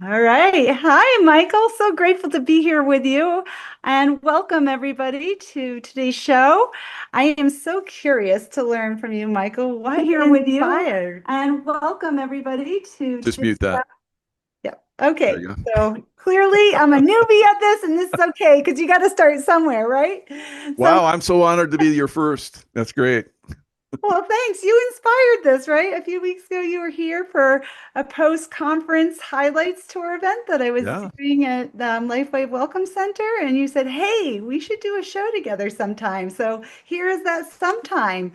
All right. Hi, Michael. So grateful to be here with you. And welcome, everybody, to today's show. I am so curious to learn from you, Michael. What here with you? Inspired? And welcome, everybody, to Just today's mute show. that. Yeah. There Okay. you go. So clearly, I'm a newbie at this, and this is okay because you got to start somewhere, right? So Wow, I'm so honored to be your first. That's great. well, thanks. You inspired this, right? A few weeks ago, you were here for a post-conference highlights tour event that I was Yeah. doing at LifeWave Welcome Center, and you said, "Hey, we should do a show together sometime." So here is that sometime.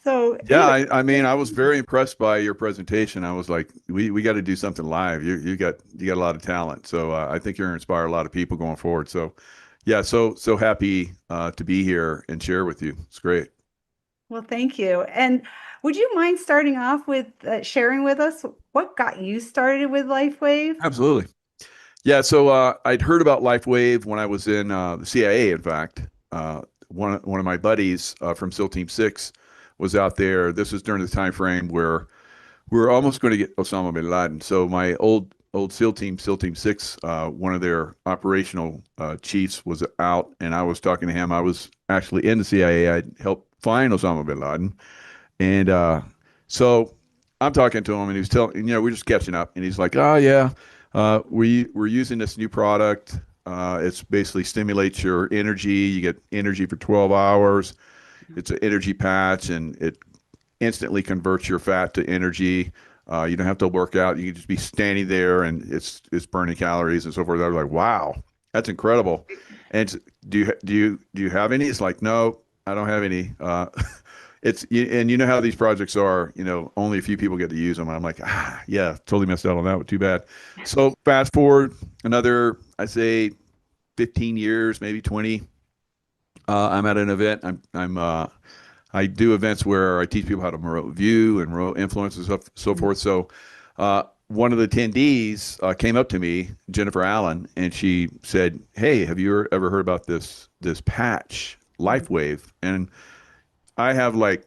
So Yeah, anyway, I mean, I was very impressed by your presentation. I was like, we got to do something live. You got a lot of talent. So I think you're gonna inspire a lot of people going forward. So yeah, so happy to be here and share with you. It's great. well, thank you. And would you mind starting off with sharing with us what got you started with LifeWave? Absolutely. Yeah, so I'd heard about LifeWave when I was in the CIA, in fact. One of my buddies from SEAL Team 6 was out there. This was during the time frame where we were almost going to get Osama bin Laden. So my old SEAL Team 6, one of their operational chiefs was out, and I was talking to him. I was actually in the CIA. I helped find Osama bin Laden. And so I'm talking to him, and he was telling, we're just catching up, and he's like, "Oh yeah, we're using this new product. It's basically stimulates your energy. You get energy for 12 hours. It's an energy patch, and it instantly converts your fat to energy. You don't have to work out. You can just be standing there, and it's burning calories and so forth." I was like, "Wow, that's incredible." And do you have any? It's like, "No, I don't have any." And you know how these projects are. Only a few people get to use them. And I'm like, yeah, totally missed out on that one. Too bad. So fast forward another, I say, 15 years, maybe 20. I'm at an event. I do events where I teach people how to remote view and remote influence and so forth. So one of the attendees came up to me, Jennifer Allen, and she said, "Hey, have you ever heard about this patch, LifeWave?" And I have like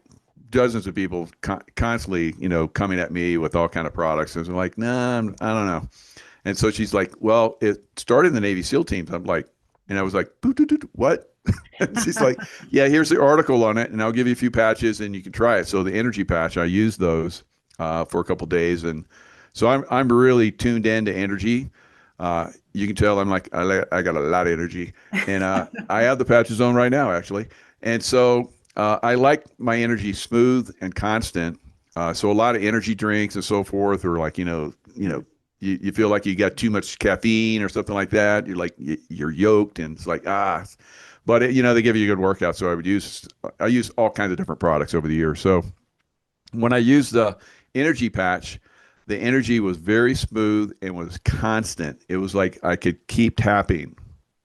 dozens of people constantly, coming at me with all kind of products. And I'm like, nah, I don't know. And so she's like, "Well, it started in the Navy SEAL teams." I'm like, and I was like, "Boo, doo, doo, doo, what?" And she's like, "Yeah, here's the article on it, and I'll give you a few patches, and you can try it." So the energy patch, I used those for a couple of days, and so I'm really tuned in to energy. You can tell I'm like I got a lot of energy, and I have the patches on right now actually, and so I like my energy smooth and constant. So a lot of energy drinks and so forth, or like you feel like you got too much caffeine or something like that. You're like you're yoked, and it's like but they give you a good workout. So I use all kinds of different products over the years. So when I used the energy patch, the energy was very smooth and was constant. It was like I could keep tapping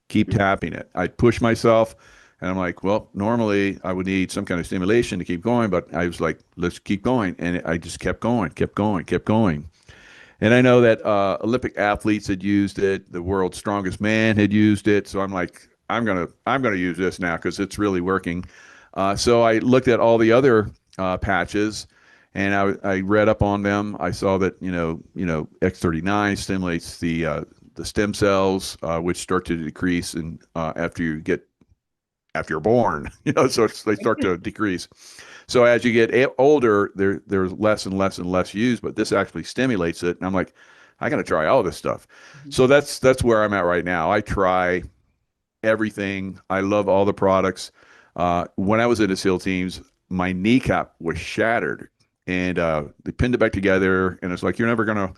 it. I'd push myself, and I'm like, well, normally I would need some kind of stimulation to keep going, but I was like, let's keep going, and I just kept going, kept going, kept going. And I know that Olympic athletes had used it. The world's strongest man had used it. So I'm like, I'm gonna use this now because it's really working. So I looked at all the other patches, and I read up on them. I saw that X39 stimulates the stem cells, which start to decrease and after you're born, so they start to decrease. So as you get older, there's less and less and less used, but this actually stimulates it. And I'm like, I got to try all this stuff. So that's where I'm at right now. I try everything. I love all the products. When I was in the SEAL teams, my kneecap was shattered, and they pinned it back together. And it's like you're never gonna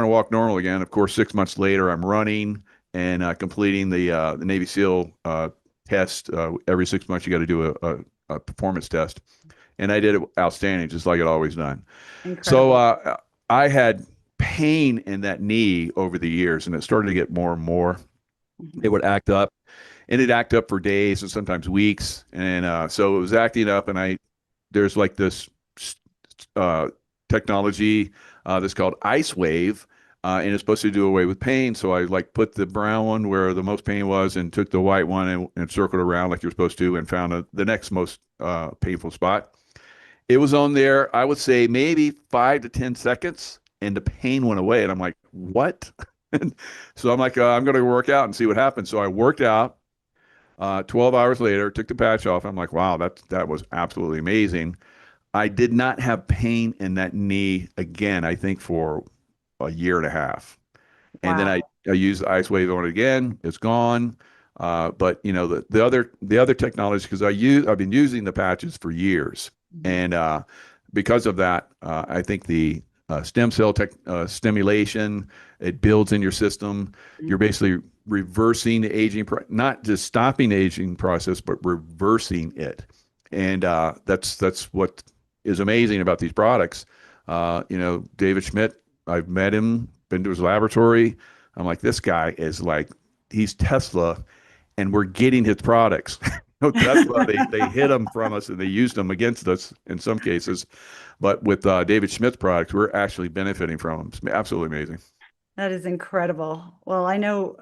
walk normal again. Of course, 6 months later, I'm running and completing the Navy SEAL test. Every 6 months, you got to do a performance test, and I did it outstanding, just like it always done. So Incredible. I had pain in that knee over the years, and it started to get more and more. It Mhm. would act up, and it'd act up for days and sometimes weeks, and so it was acting up. And there's like this uh, technology that's called Ice Wave. And it's supposed to do away with pain. So I like put the brown one where the most pain was and took the white one and circled around like you're supposed to and found the next most painful spot. It was on there, I would say maybe 5 to 10 seconds, and the pain went away. And I'm like, what? And so I'm like, I'm going to work out and see what happens. So I worked out. 12 hours later, took the patch off. I'm like, wow, that was absolutely amazing. I did not have pain in that knee again, I think for a year and a half. And then Wow. I used the ice wave on it again. It's gone. But you know, the other technology, because I've been using the patches for years. Mhm. And because of that, I think the stem cell stimulation, it builds in your system. You're basically reversing the aging, not just stopping the aging process, but reversing it. And that's what is amazing about these products. David Schmidt, I've met him, been to his laboratory. I'm like, this guy is like, he's Tesla, and we're getting his products. Tesla, they hid them from us and they used them against us in some cases. But with David Schmidt's products, we're actually benefiting from them. It's absolutely amazing. That is incredible. Well, I know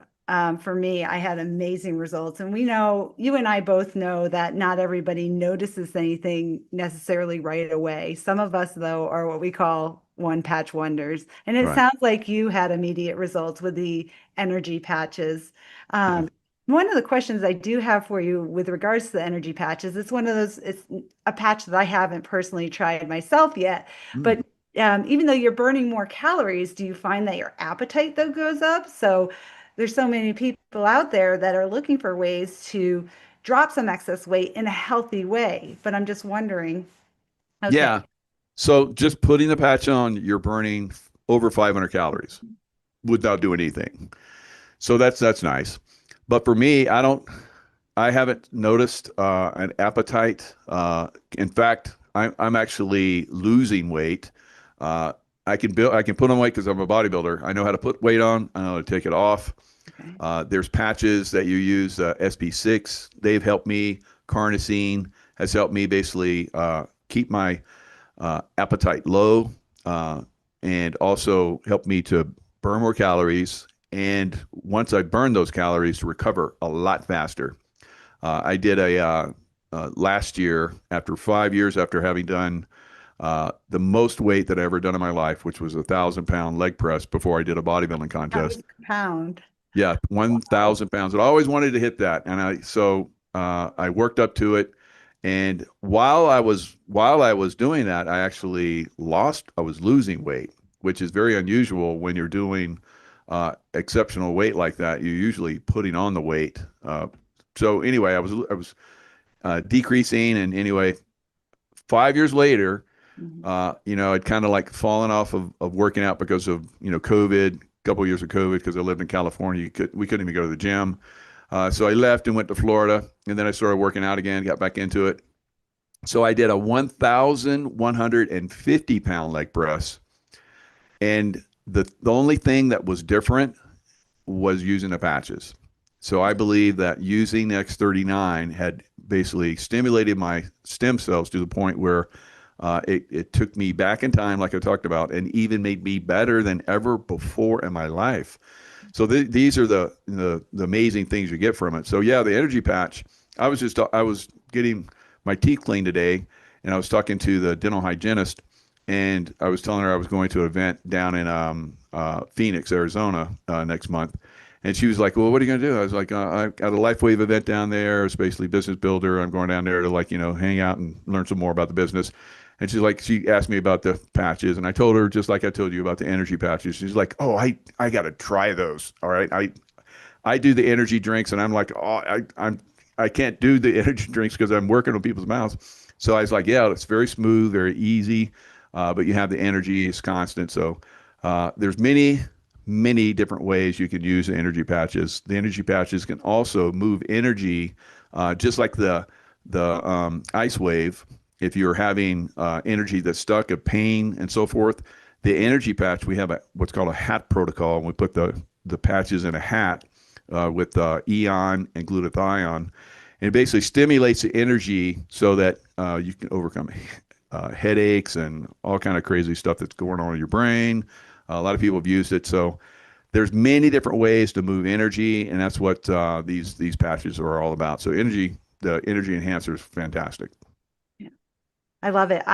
for me, I had amazing results. And we know, you and I both know that not everybody notices anything necessarily right away. Some of us, though, are what we call one patch wonders. And it Right. sounds like you had immediate results with the energy patches. Yeah. Um, One of the questions I do have for you with regards to the energy patches, it's one of those, it's a patch that I haven't personally tried myself yet, Mm. but even though you're burning more calories, do you find that your appetite though goes up? So there's so many people out there that are looking for ways to drop some excess weight in a healthy way. But I'm just wondering, okay, Yeah. So just putting the patch on, you're burning over 500 calories without doing anything. So that's nice. But for me, I haven't noticed an appetite. In fact, I'm actually losing weight. Uh, I can put on weight because I'm a bodybuilder. I know how to put weight on. I know how to take it off. okay, There's patches that you use, SB6. They've helped me. Carnosine has helped me basically keep my appetite low, uh, and also helped me to burn more calories. And once I burn those calories, to recover a lot faster. I did a last year, after 5 years after having done the most weight that I ever done in my life, which was 1,000 pound leg press before I did a bodybuilding contest. pound. Yeah, Wow. 1,000 pounds. I always wanted to hit that, and I worked up to it. And while I was doing that, I actually lost. I was losing weight, which is very unusual when you're doing exceptional weight like that. You're usually putting on the weight. So anyway, I was decreasing, and anyway, 5 years later, Mhm. I'd kind of like fallen off of working out because of, COVID, a couple of years of COVID, because I lived in California. We couldn't even go to the gym. So I left and went to Florida, and then I started working out again, got back into it. So I did a 1,150 pound leg press. And the only thing that was different was using the patches. So I believe that using X39 had basically stimulated my stem cells to the point where it took me back in time, like I talked about, and even made me better than ever before in my life. So these are the amazing things you get from it. So yeah, the energy patch. I was getting my teeth cleaned today, and I was talking to the dental hygienist, and I was telling her I was going to an event down in Phoenix, Arizona next month. And she was like, "Well, what are you going to do?" I was like, "I got a LifeWave event down there. It's basically business builder. I'm going down there to hang out and learn some more about the business." And she asked me about the patches, and I told her just like I told you about the energy patches. She's like, "Oh, I got to try those. All right, I do the energy drinks, and I'm like, oh, I can't do the energy drinks because I'm working on people's mouths." So I was like, "Yeah, it's very smooth, very easy, but you have the energy, it's constant." So there's many different ways you can use the energy patches. The energy patches can also move energy, just like the ice wave. If you're having energy that's stuck, of pain and so forth, the energy patch, we have what's called a hat protocol, and we put the patches in a hat with eon and glutathione. And it basically stimulates the energy so that you can overcome headaches and all kind of crazy stuff that's going on in your brain. A lot of people have used it. So there's many different ways to move energy, and that's what these patches are all about. So the energy enhancer is fantastic. Yeah, I love it.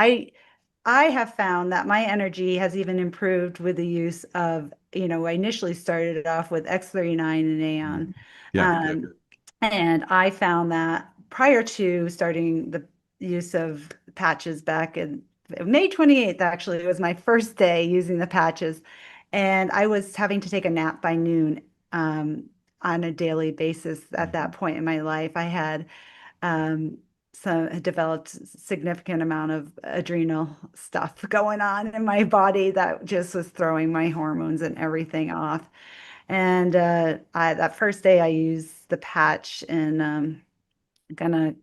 I have found that my energy has even improved with the use of, I initially started off with X39 and Mhm. Aeon. Yeah. Um, and I found that prior to starting the use of patches back in May 28th, actually, was my first day using the patches. And I was having to take a nap by noon on a daily basis at that Mhm. point in my life. I had um, so had developed significant amount of adrenal stuff going on in my body that just was throwing my hormones and everything off. And that first day I used the patch and gonna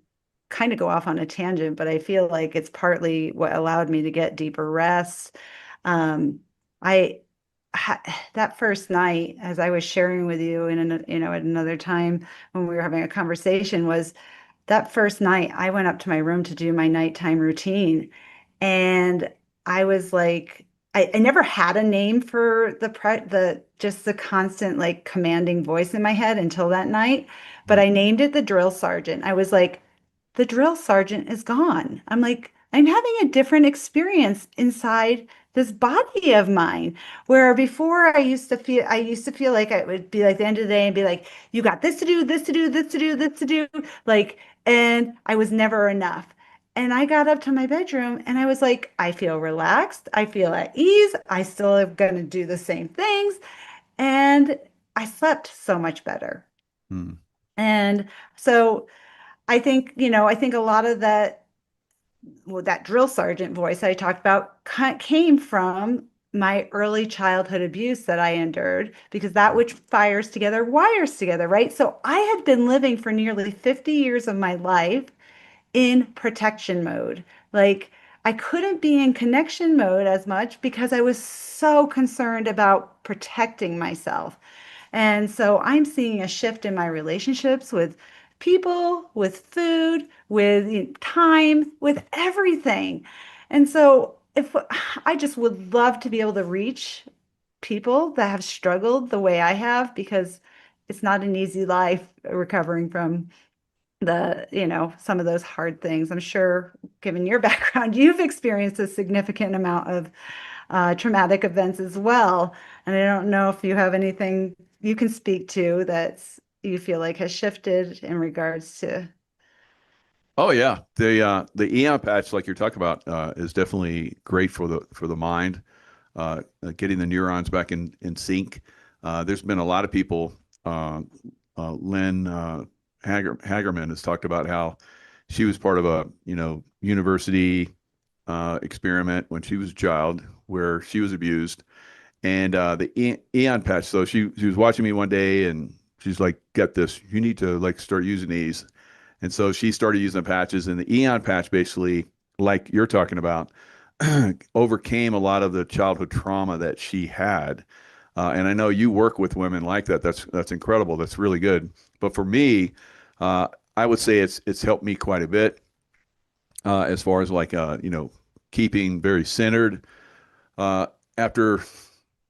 kind of go off on a tangent, but I feel like it's partly what allowed me to get deeper rest. I that first night, as I was sharing with you at another time when we were having a conversation, was that first night I went up to my room to do my nighttime routine. And I was like, I never had a name for the just the constant like commanding voice in my head until that night. But Mhm. I named it the drill sergeant. I was like, the drill sergeant is gone. I'm like, I'm having a different experience inside this body of mine. Where before I used to feel like it would be like the end of the day and be like, you got this to do, this to do, this to do, this to do. Like, and I was never enough. And I got up to my bedroom and I was like, I feel relaxed. I feel at ease. I still am going to do the same things. And I slept so much better. Mhm. And so I think a lot of that, well, that drill sergeant voice I talked about came from my early childhood abuse that I endured because that which fires together wires together, right? So I had been living for nearly 50 years of my life in protection mode. Like I couldn't be in connection mode as much because I was so concerned about protecting myself. And so I'm seeing a shift in my relationships with people, with food, with time, with everything. And so if I just would love to be able to reach people that have struggled the way I have because it's not an easy life recovering from some of those hard things. I'm sure, given your background, you've experienced a significant amount of traumatic events as well. And I don't know if you have anything you can speak to that's you feel like has shifted in regards to. Oh yeah, the Eon patch, like you're talking about, is definitely great for the mind, getting the neurons back in sync. There's been a lot of people. Lynn Hagerman has talked about how she was part of a university experiment when she was a child where she was abused, and the Eon patch. So she was watching me one day and she's like, "Get this, you need to like start using these." And so she started using the patches, and the Eon patch basically, like you're talking about, overcame a lot of the childhood trauma that she had. And I know you work with women like that. That's incredible. That's really good. But for me, uh, I would say it's helped me quite a bit as far as like keeping very centered. After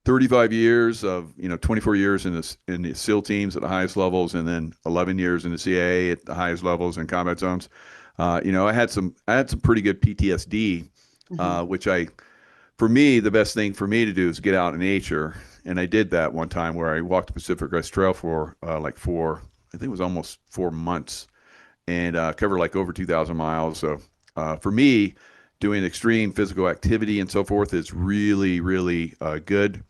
35 years of 24 years in the SEAL teams at the highest levels, and then 11 years in the CIA at the highest levels in combat zones. I had some pretty good PTSD, Mhm. which for me, the best thing for me to do is get out in nature, and I did that one time where I walked the Pacific Crest Trail for like I think it was almost 4 months, and covered like over 2,000 miles. So for me, doing extreme physical activity and so forth is really, really good.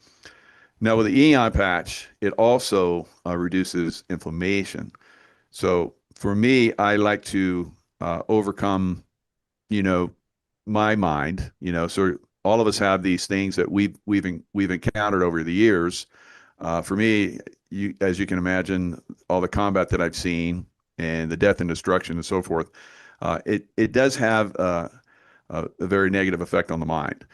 Now, with the Eon patch, it also reduces inflammation. So for me, I like to overcome, you know, my mind. So all of us have these things that we've encountered over the years. For me, as you can imagine, all the combat that I've seen and the death and destruction and so forth, it does have a very negative effect on the mind.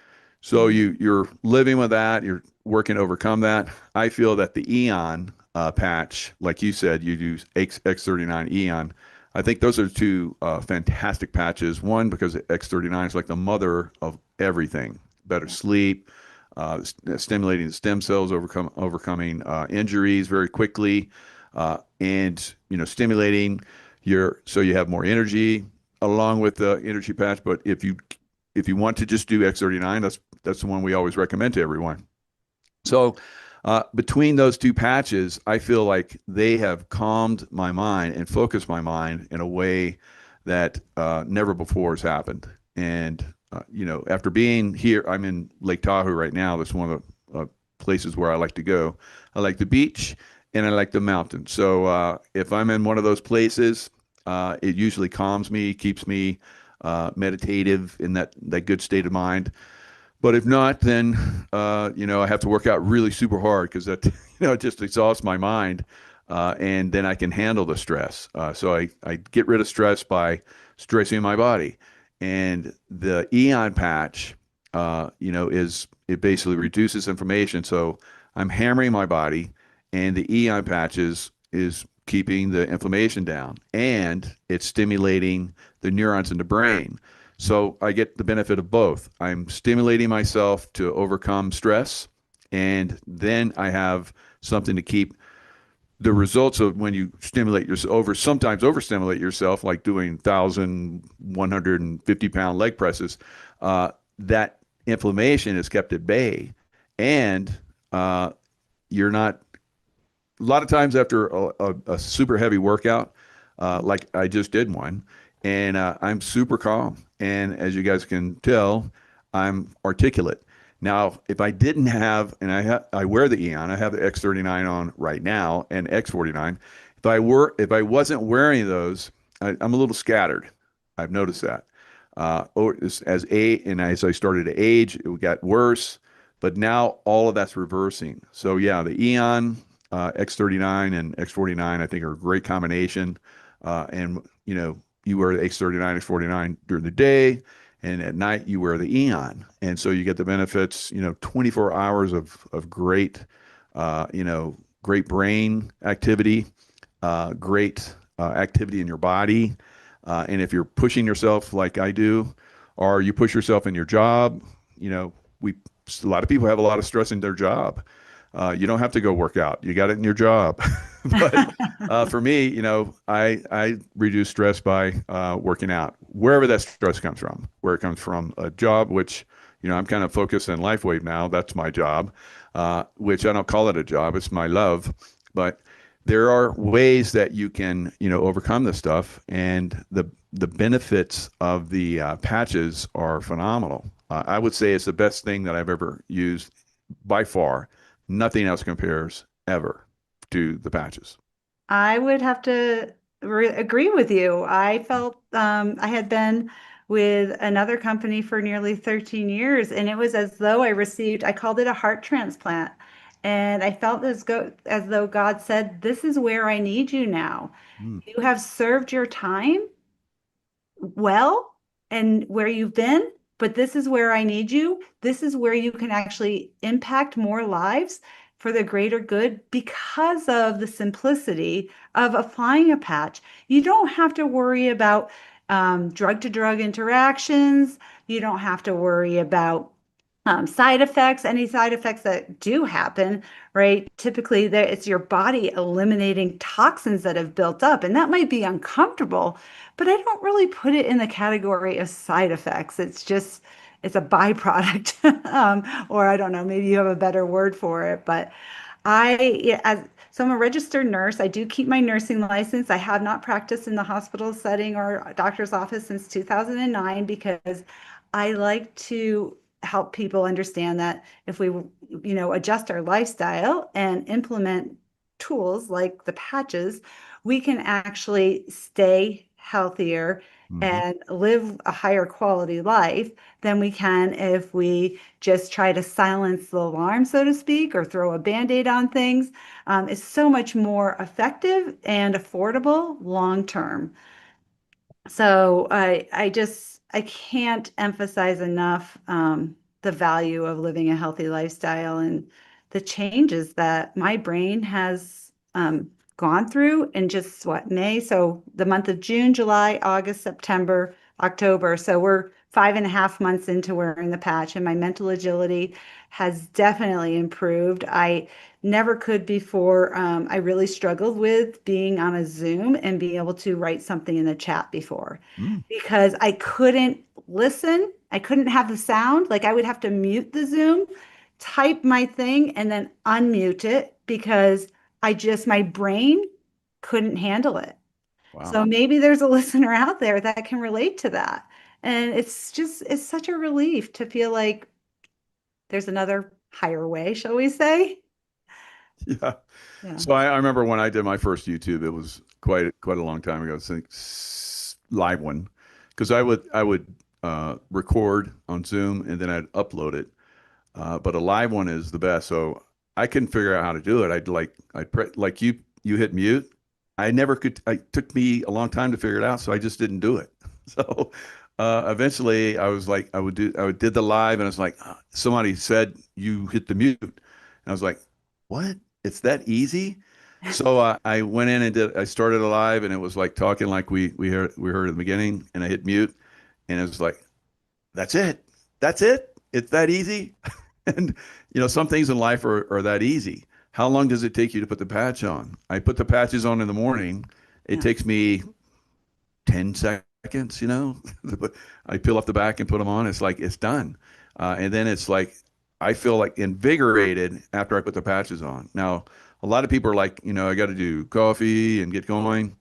So Mhm. you're living with that. You're working to overcome that. I feel that the Eon patch, like you said, you use X39 Eon. I think those are two fantastic patches. One, because X39 is like the mother of everything. Better Yeah. sleep, stimulating the stem cells, overcoming injuries very quickly, and stimulating so you have more energy along with the energy patch. But if you want to just do X39, that's the one we always recommend to everyone. So between those two patches, I feel like they have calmed my mind and focused my mind in a way that never before has happened. And after being here, I'm in Lake Tahoe right now. That's one of the places where I like to go. I like the beach and I like the mountains. So if I'm in one of those places, it usually calms me, keeps me meditative in that good state of mind. But if not, then I have to work out really super hard because that it just exhausts my mind, and then I can handle the stress. So I get rid of stress by stressing my body, and the Eon patch, is it basically reduces inflammation. So I'm hammering my body, and the Eon patches is keeping the inflammation down, and it's stimulating the neurons in the brain. So I get the benefit of both. I'm stimulating myself to overcome stress, and then I have something to keep the results of when you stimulate yourself sometimes overstimulate yourself, like doing 1,150-pound leg presses. That inflammation is kept at bay, and you're not a lot of times after a super heavy workout, like I just did one, and I'm super calm. And as you guys can tell, I'm articulate. Now, if I didn't have, and I wear the Eon, I have the X39 on right now and X49. If I wasn't wearing those, I'm a little scattered. I've noticed that. As I started to age, it got worse. But now all of that's reversing. So yeah, the Eon, X39 and X49, I think are a great combination. And you wear the X39, X49 during the day, and at night you wear the Eon, and so you get the benefits. 24 hours of great, great brain activity, great activity in your body, and if you're pushing yourself like I do, or you push yourself in your job, we a lot of people have a lot of stress in their job. You don't have to go work out. You got it in your job. But for me, I reduce stress by working out, wherever that stress comes from. Where it comes from a job, which I'm kind of focused on LifeWave now. That's my job, which I don't call it a job. It's my love. But there are ways that you can overcome this stuff, and the benefits of the patches are phenomenal. I would say it's the best thing that I've ever used by far. Nothing else compares ever to the patches. I would have to agree with you. I felt I had been with another company for nearly 13 years, and it was as though I called it a heart transplant. And I felt as though God said, "This is where I need you now. Mm. You have served your time well and where you've been, but this is where I need you. This is where you can actually impact more lives for the greater good because of the simplicity of applying a patch. You don't have to worry about drug to drug interactions. You don't have to worry about side effects, any side effects that do happen, right? Typically, it's your body eliminating toxins that have built up, and that might be uncomfortable, but I don't really put it in the category of side effects. It's a byproduct, or I don't know, maybe you have a better word for it, but yeah, so I'm a registered nurse. I do keep my nursing license. I have not practiced in the hospital setting or doctor's office since 2009 because I like to help people understand that if we, adjust our lifestyle and implement tools like the patches, we can actually stay healthier Mhm. and live a higher quality life than we can if we just try to silence the alarm, so to speak, or throw a band-aid on things. It's so much more effective and affordable long term. So I can't emphasize enough the value of living a healthy lifestyle and the changes that my brain has gone through in just what, May? So the month of June, July, August, September, October. So we're 5.5 months into wearing the patch, and my mental agility has definitely improved. I never could before. I really struggled with being on a Zoom and being able to write something in the chat before Mm. because I couldn't listen. I couldn't have the sound. Like I would have to mute the Zoom, type my thing, and then unmute it because my brain couldn't handle it. Wow. So maybe there's a listener out there that can relate to that. And it's such a relief to feel like there's another higher way, shall we say? Yeah. Yeah. So I remember when I did my first YouTube, it was quite a long time ago. I think live one, because I would record on Zoom and then I'd upload it. But a live one is the best. So I couldn't figure out how to do it. Like you hit mute. I never could. It took me a long time to figure it out, so I just didn't do it. So eventually, I was like, I would did the live, and I was like, somebody said you hit the mute, and I was like, what? It's that easy? So I went in and did. I started a live, and it was like talking like we heard at the beginning, and I hit mute, and it was like, that's it. That's it. It's that easy. And some things in life are that easy. How long does it take you to put the patch on? I put the patches on in the morning. It Yeah. takes me 10 seconds. I peel off the back and put them on. It's like it's done. And then it's like I feel like invigorated after I put the patches on. Now, a lot of people are like, I got to do coffee and get going.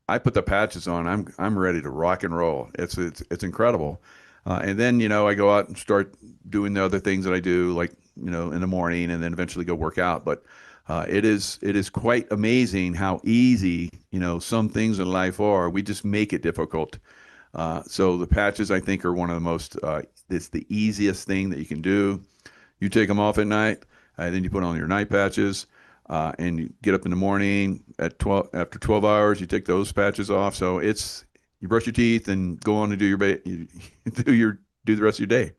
I put the patches on. I'm ready to rock and roll. It's incredible. And then I go out and start doing the other things that I do, like in the morning, and then eventually go work out. But it is quite amazing how easy some things in life are. We just make it difficult. So the patches I think are one of the most. It's the easiest thing that you can do. You take them off at night, then you put on your night patches. And you get up in the morning at 12, after 12 hours, you take those patches off. So you brush your teeth and go on and you do the rest of your day.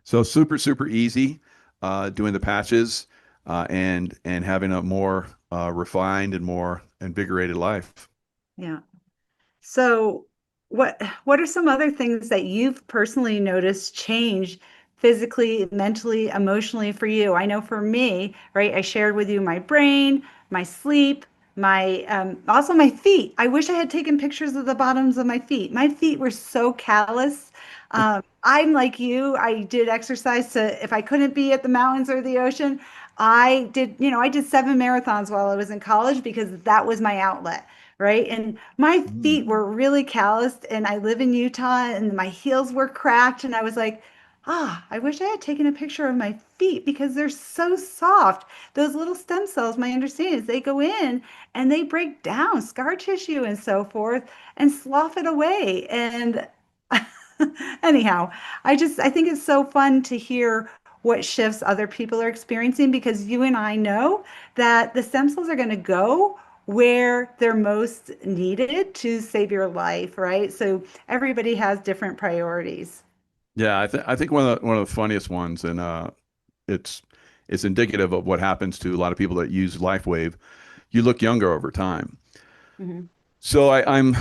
So super, super easy, doing the patches, and having a more, refined and more invigorated life. Yeah. So what are some other things that you've personally noticed change physically, mentally, emotionally for you? I know for me, right, I shared with you my brain, my sleep, my also my feet. I wish I had taken pictures of the bottoms of my feet. My feet were so callous. I'm like you. I did exercise to if I couldn't be at the mountains or the ocean, I did 7 marathons while I was in college because that was my outlet, right? And my Mm. feet were really calloused, and I live in Utah, and my heels were cracked, and I was like, I wish I had taken a picture of my feet because they're so soft. Those little stem cells, my understanding is they go in and they break down scar tissue and so forth and slough it away. And anyhow, I think it's so fun to hear what shifts other people are experiencing because you and I know that the stem cells are going to go where they're most needed to save your life, right? So everybody has different priorities. Yeah, I think one of the funniest ones, and it's it's indicative of what happens to a lot of people that use LifeWave. You look younger over time. Mhm. So I'm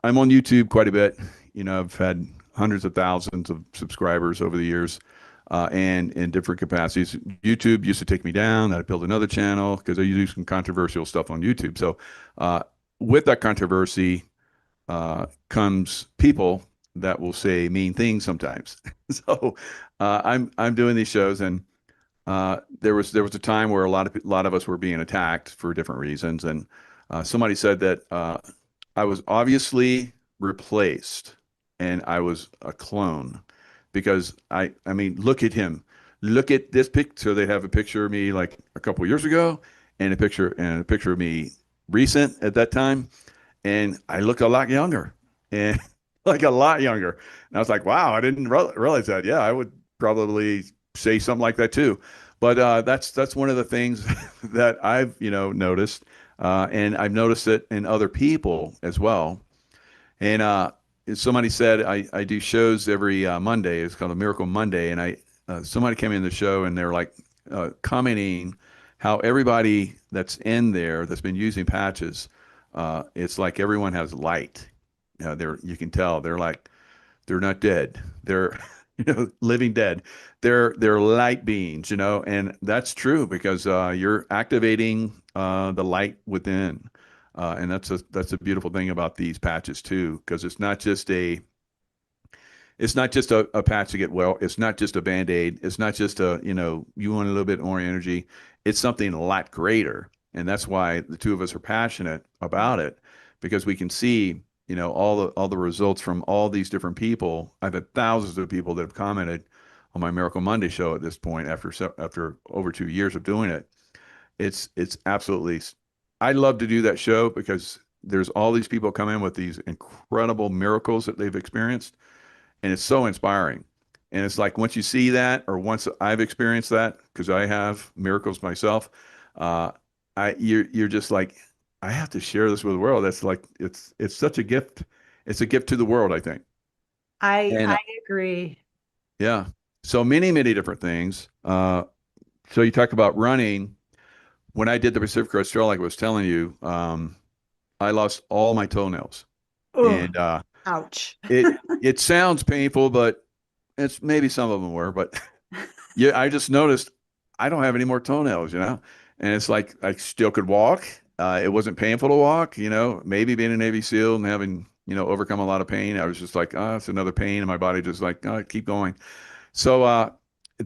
on YouTube quite a bit. I've had hundreds of thousands of subscribers over the years, and in different capacities. YouTube used to take me down. I built another channel because I do some controversial stuff on YouTube. So uh, with that controversy comes people that will say mean things sometimes. So I'm doing these shows, and there was a time where a lot of us were being attacked for different reasons, and somebody said that I was obviously replaced, and I was a clone because I mean, look at him, look at this picture. They have a picture of me like a couple of years ago, and a picture of me recent at that time, and I look a lot younger, and like a lot younger. And I was like, wow, I didn't realize that. Yeah, I would probably say something like that too. But that's one of the things that I've noticed, and I've noticed it in other people as well. And somebody said I do shows every Monday. It's called a Miracle Monday, and somebody came in the show and they're like commenting how everybody that's in there that's been using patches, it's like everyone has light. You can tell they're not dead. They're living dead. They're light beings, and that's true because you're activating the light within. And that's a beautiful thing about these patches too, because it's It's not just a patch to get well. It's not just a Band-Aid. It's not just you want a little bit more energy. It's something a lot greater. And that's why the two of us are passionate about it, because we can see, all the results from all these different people. I've had thousands of people that have commented on my Miracle Monday show at this point after over 2 years of doing it. It's absolutely, I love to do that show because there's all these people come in with these incredible miracles that they've experienced, and it's so inspiring. And it's like once you see that, or once I've experienced that, because I have miracles myself, uh, you're just like, I have to share this with the world. That's like it's such a gift. It's a gift to the world, I think. I And agree. yeah, so many different things. So you talk about running. When I did the Pacific Crest Trail, like I was telling you, I lost all my toenails, Oh, and ouch. it sounds painful, but it's maybe some of them were, but yeah, I just noticed I don't have any more toenails. And it's like I still could walk. It wasn't painful to walk, maybe being a Navy SEAL and having, overcome a lot of pain. I was just like, oh, it's another pain. And my body just like, oh, keep going. So,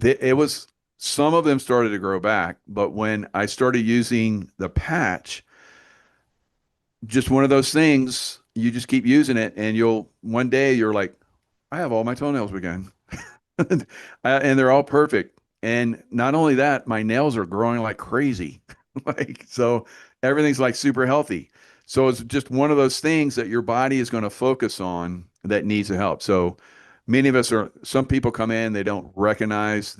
it was, some of them started to grow back, but when I started using the patch, just one of those things, you just keep using it and one day you're like, I have all my toenails again. And they're all perfect. And not only that, my nails are growing like crazy. So everything's like super healthy. So it's just one of those things that your body is going to focus on that needs the help. So many of us some people come in, they don't recognize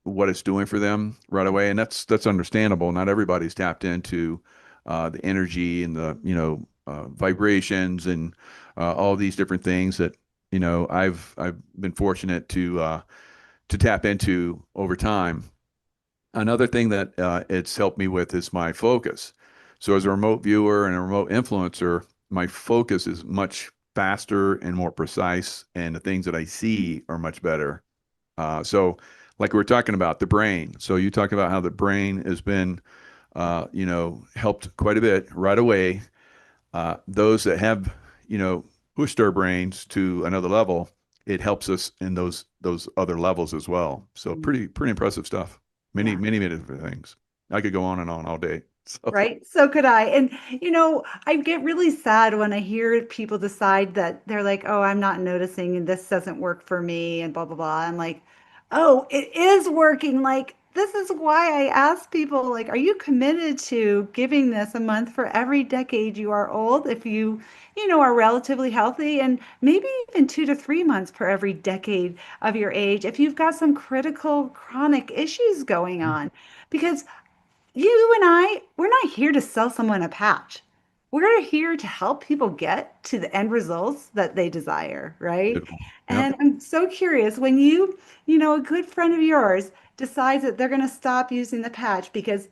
what it's doing for them right away. And that's understandable. Not everybody's tapped into the energy and the, vibrations and all these different things that, I've been fortunate to tap into over time. Another thing that it's helped me with is my focus. So as a remote viewer and a remote influencer, my focus is much faster and more precise, and the things that I see are much better. So like we were talking about the brain. So you talk about how the brain has been, helped quite a bit right away. Those that have, pushed our brains to another level, it helps us in those other levels as well. So pretty impressive stuff. Yeah. Many different things. I could go on and on all day. So Right. So could I. And, I get really sad when I hear people decide that they're like, oh, I'm not noticing and this doesn't work for me and blah, blah, blah. I'm like, oh, it is working. Like, this is why I ask people, like, are you committed to giving this a month for every decade you are old if are relatively healthy, and maybe even 2 to 3 months per every decade of your age if you've got some critical chronic issues going on? Because you and we're not here to sell someone a patch. We're here to help people get to the end results that they desire, right? beautiful. Yep. And I'm so curious when a good friend of yours decides that they're going to stop using the patch because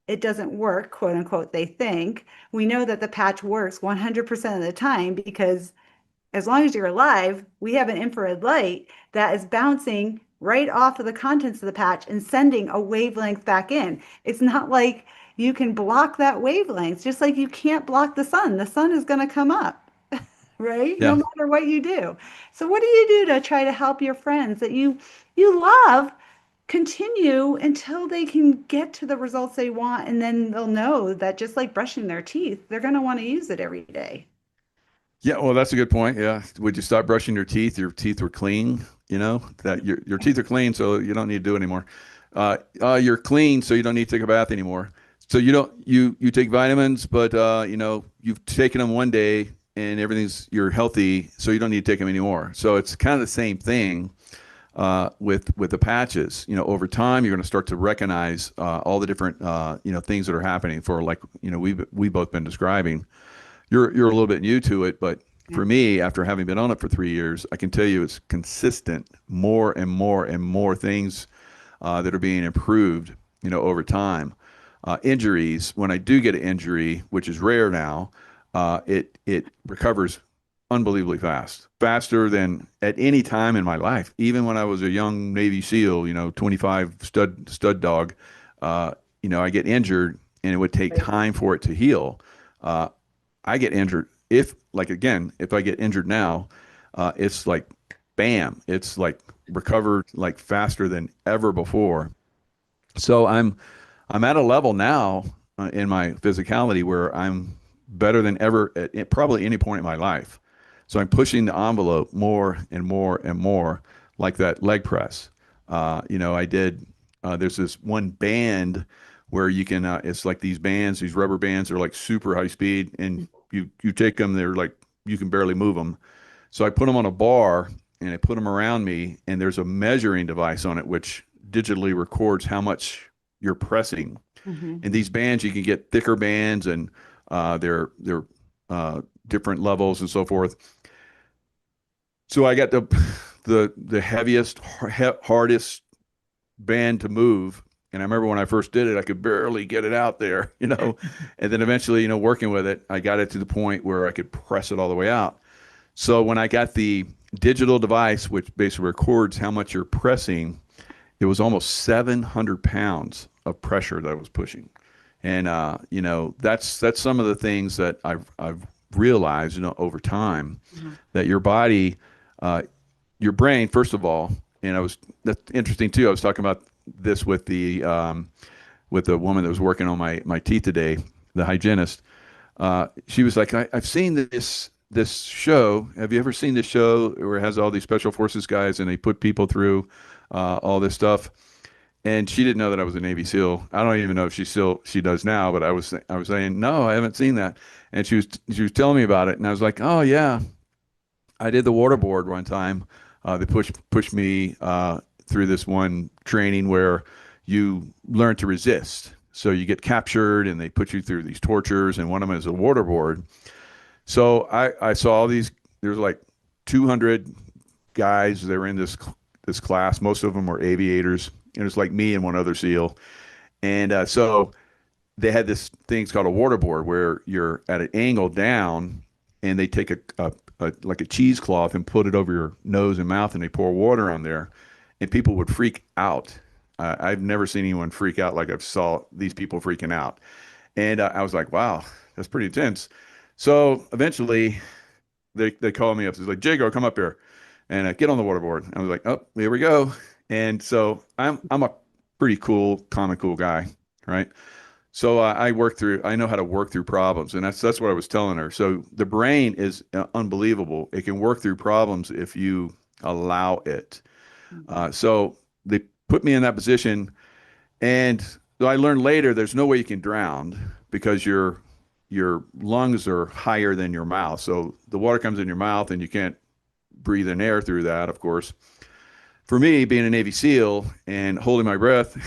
it doesn't work, quote unquote, they think. We know that the patch works 100% of the time because as long as you're alive, we have an infrared light that is bouncing right off of the contents of the patch and sending a wavelength back in. It's not like you can block that wavelength, just like you can't block the sun. The sun is going to come up, right? No Yeah. matter what you do. So what do you do to try to help your friends that you love continue until they can get to the results they want, and then they'll know that just like brushing their teeth, they're going to want to use it every day. Yeah, well, that's a good point. Yeah. Would you stop brushing your teeth? Your teeth were clean, that your teeth are clean, so you don't need to do it anymore. You're clean, so you don't need to take a bath anymore. So you take vitamins, but you've taken them one day and you're healthy, so you don't need to take them anymore. So it's kind of the same thing with the patches. Over time, you're going to start to recognize all the different things that are happening for, like, we both been describing. You're a little bit new to it, but Yeah. for me, after having been on it for 3 years, I can tell you it's consistent, more and more and more things that are being improved, over time. Injuries, when I do get an injury, which is rare now, it recovers unbelievably fast, faster than at any time in my life. Even when I was a young Navy SEAL, 25 stud dog, uh, I get injured and it would take Right. time for it to heal. I get injured if, like, again, if I get injured now, it's like bam, it's like recovered like faster than ever before. So I'm at a level now in my physicality where I'm better than ever at probably any point in my life. So I'm pushing the envelope more and more and more, like that leg press. I did. There's this one band where you can. It's like these bands, these rubber bands are like super high speed, and you take them. They're like you can barely move them. So I put them on a bar and I put them around me, and there's a measuring device on it which digitally records how much you're pressing. Mhm. And these bands, you can get thicker bands, and they're different levels and so forth. So I got the heaviest, hardest band to move. And I remember when I first did it, I could barely get it out there, And then eventually, working with it, I got it to the point where I could press it all the way out. So when I got the digital device, which basically records how much you're pressing, it was almost 700 pounds of pressure that I was pushing. And that's some of the things that I've realized, over time, Mhm. that your body, uh, your brain, first of all, and that's interesting too. I was talking about this with the woman that was working on my teeth today, the hygienist. She was like, I've seen this show. Have you ever seen this show where it has all these special forces guys and they put people through all this stuff? And she didn't know that I was a Navy SEAL. I don't even know if she does now, but I was saying, no, I haven't seen that. And she was telling me about it, and I was like, oh yeah, I did the waterboard one time. They pushed me through this one training where you learn to resist. So you get captured, and they put you through these tortures, and one of them is a waterboard. So I saw all these. There's like 200 guys. They were in this class. Most of them were aviators. And it was like me and one other SEAL. And so they had this thing called a waterboard where you're at an angle down, and they take like a cheesecloth and put it over your nose and mouth, and they pour water on there, and people would freak out. I've never seen anyone freak out like I've saw these people freaking out. And I was like, wow, that's pretty intense. So eventually they called me up. It's like, Jago, come up here and get on the waterboard. I was like, oh, here we go. And so I'm a pretty cool, common cool guy, right? So I know how to work through problems, and that's what I was telling her. So the brain is unbelievable. It can work through problems if you allow it. Mhm. So they put me in that position, and so I learned later there's no way you can drown because your lungs are higher than your mouth. So the water comes in your mouth, and you can't breathe in air through that, of course. For me, being a Navy SEAL and holding my breath,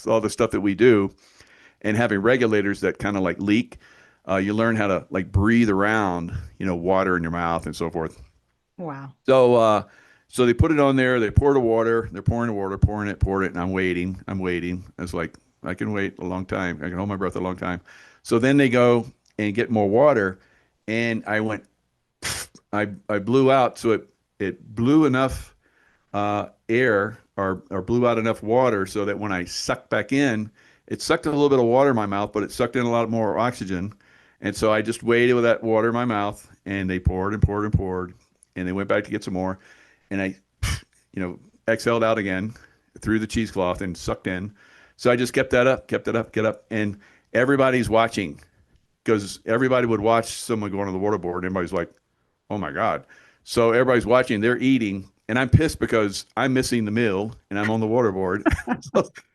all the stuff that we do, and having regulators that kind of like leak, you learn how to like breathe around, water in your mouth and so forth. Wow. So they put it on there. They pour the water. They're pouring the water, pouring it, and I'm waiting. I'm waiting. It's like I can wait a long time. I can hold my breath a long time. So then they go and get more water, and I went. I blew out. So it blew enough air or blew out enough water so that when I sucked back in, it sucked a little bit of water in my mouth, but it sucked in a lot more oxygen. And so I just waited with that water in my mouth, and they poured and poured and poured, and they went back to get some more, and I, exhaled out again through the cheesecloth and sucked in. So I just kept that up, kept it up, get up, and everybody's watching because everybody would watch someone go on the waterboard. And everybody's like, "Oh my God!" So everybody's watching. They're eating, and I'm pissed because I'm missing the meal and I'm on the waterboard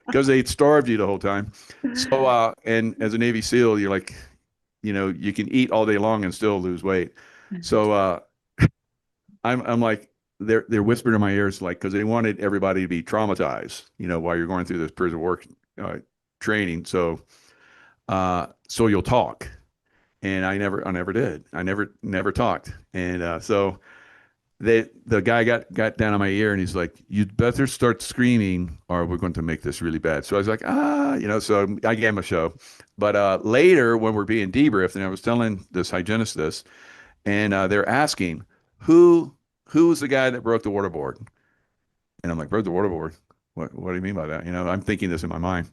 because they starved you the whole time. So, and as a Navy SEAL, you're like, you can eat all day long and still lose weight. So, I'm like, they're whispering in my ears, like, because they wanted everybody to be traumatized, while you're going through this prison work uh, training. So you'll talk, and I never did. I never talked, and so the guy got down on my ear, and he's like, "You'd better start screaming, or we're going to make this really bad." So I was like, So I gave him a show. But later, when we're being debriefed, and I was telling this hygienist this, and they're asking who was the guy that broke the waterboard, and I'm like, broke the waterboard? What do you mean by that? I'm thinking this in my mind,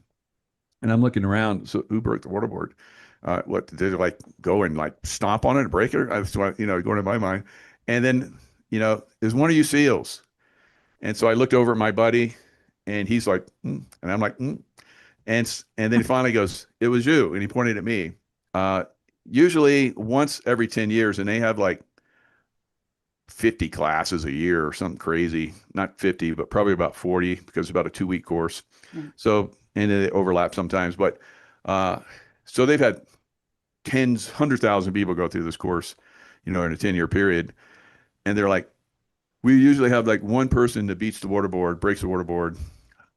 and I'm looking around. So who broke the waterboard? What did they like go and like stomp on it and break it? That's what going in my mind. And then is one of you SEALs? And so I looked over at my buddy, and he's like, and I'm like, and then he finally goes, it was you. And he pointed at me. Uh, Usually once every 10 years, and they have like 50 classes a year or something crazy. Not 50, but probably about 40 because it's about a 2-week course. Yeah. So, and they overlap sometimes. But uh, so they've had tens, 100,000 people go through this course, in a 10-year period. And they're like, we usually have like one person that beats the waterboard, breaks the waterboard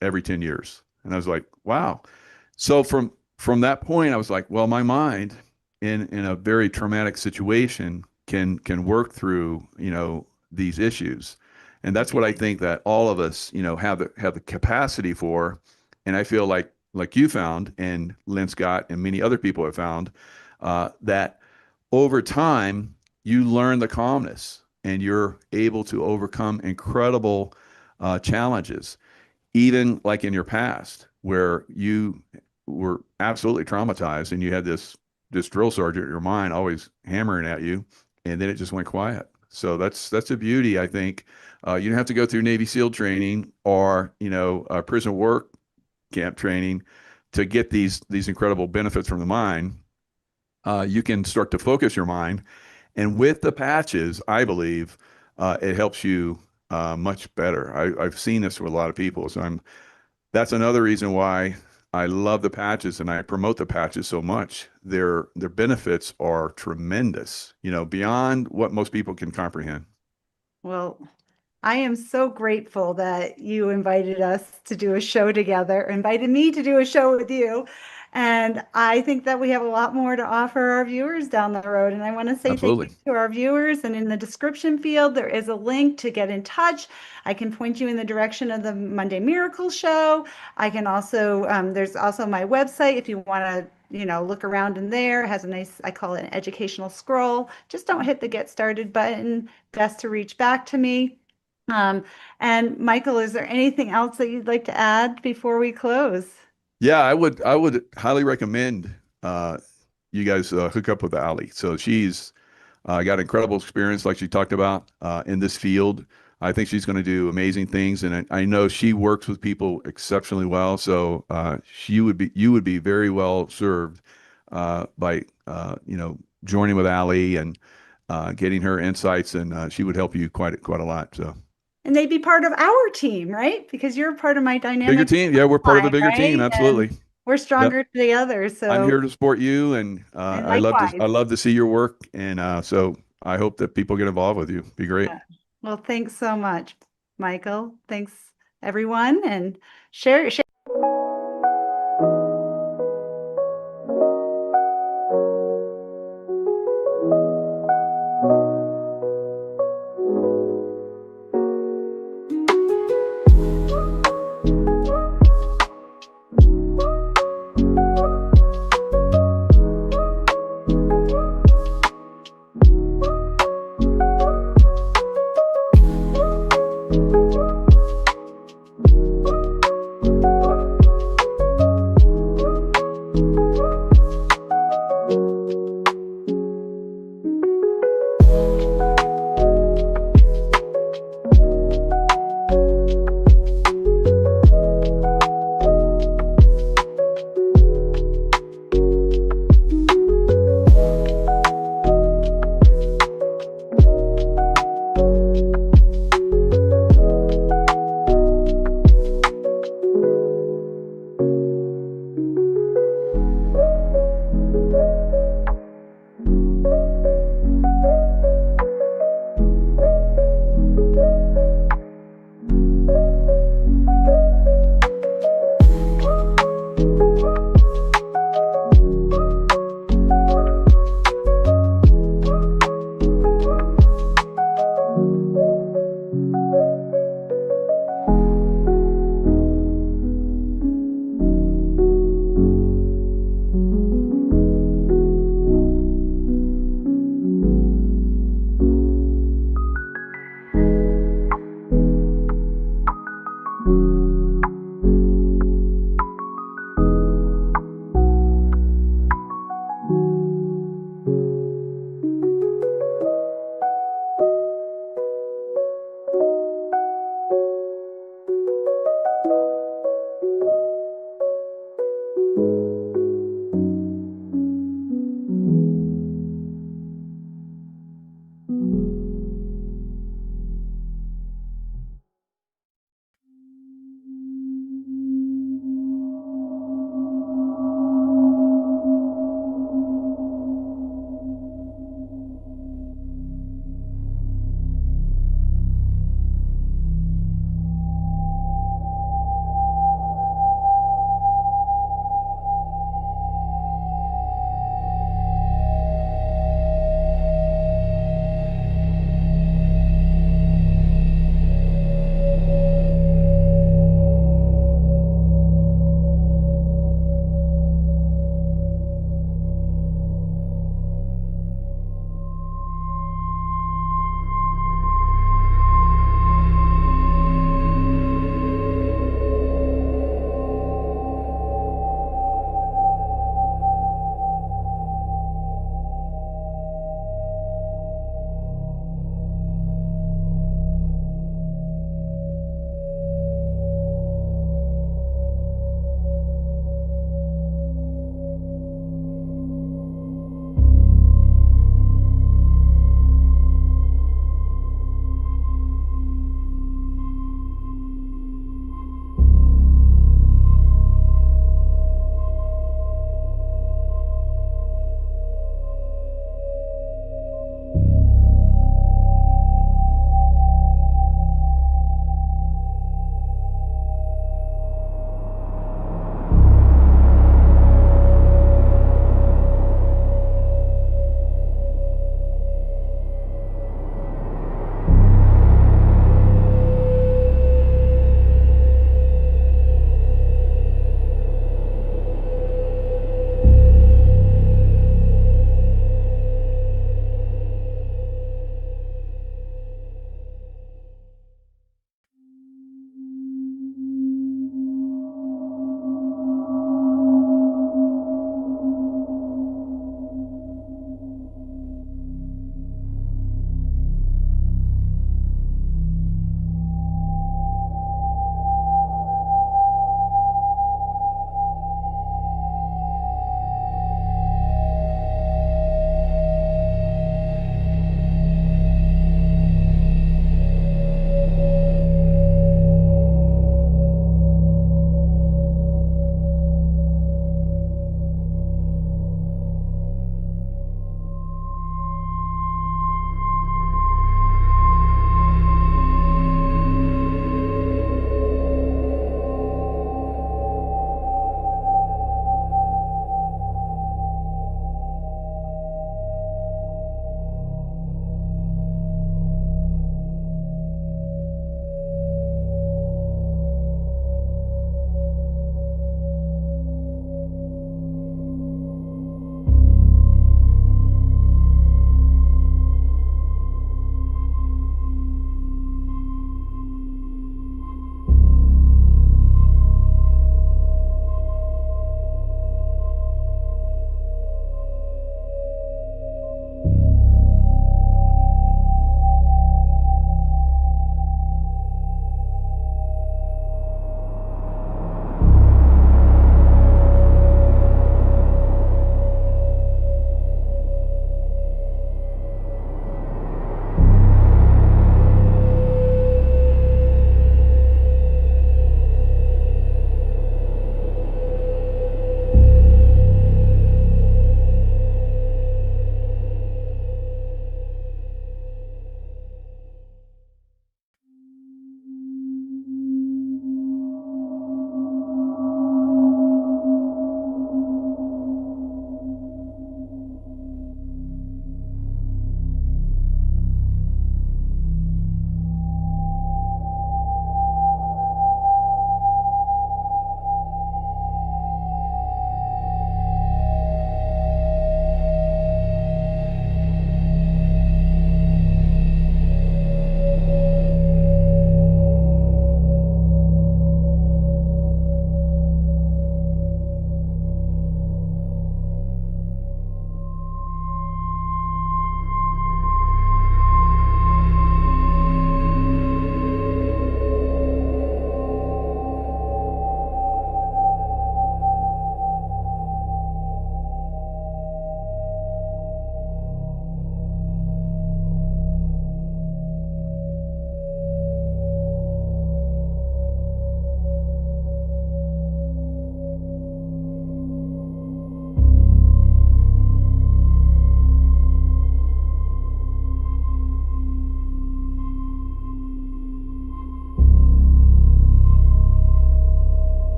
every 10 years. And I was like, wow. So from that point, I was like, well, my mind in a very traumatic situation can work through, these issues. And that's what I think that all of us, have the capacity for. And I feel like you found, and Lynn Scott and many other people have found, that over time you learn the calmness and you're able to overcome incredible challenges, even like in your past where you were absolutely traumatized and you had this drill sergeant in your mind always hammering at you, and then it just went quiet. So that's the beauty, I think. You don't have to go through Navy SEAL training or prison work camp training to get these incredible benefits from the mind. You can start to focus your mind, and with the patches, I believe it helps you much better. I've seen this with a lot of people, so that's another reason why I love the patches and I promote the patches so much. Their benefits are tremendous, beyond what most people can comprehend. Well, I am so grateful that you invited us to do a show together, invited me to do a show with you. And I think that we have a lot more to offer our viewers down the road. And I want to say thank you Absolutely. to our viewers. And in the description field, there is a link to get in touch. I can point you in the direction of the Monday Miracle Show. I can also, there's also my website if you want to, look around in there. It has a nice, I call it an educational scroll. Just don't hit the get started button. Best to reach back to me. And Michael, is there anything else that you'd like to add before we close? Yeah, I would highly recommend you guys hook up with Ali. So she's got incredible experience, like she talked about, in this field. I think she's going to do amazing things, and I know she works with people exceptionally well. So you would be very well served by joining with Ali and getting her insights, and she would help you quite a lot. So And they'd be part of our team, right? Because you're part of my bigger dynamic team, yeah, we're part of a line, bigger team, right? And absolutely. we're Yep. stronger together. I'm So, here to support you, and and likewise. I love to see your work, and so I hope that people get involved with you. Be great. Yeah. Well, thanks so much, Michael. Thanks, everyone. And share.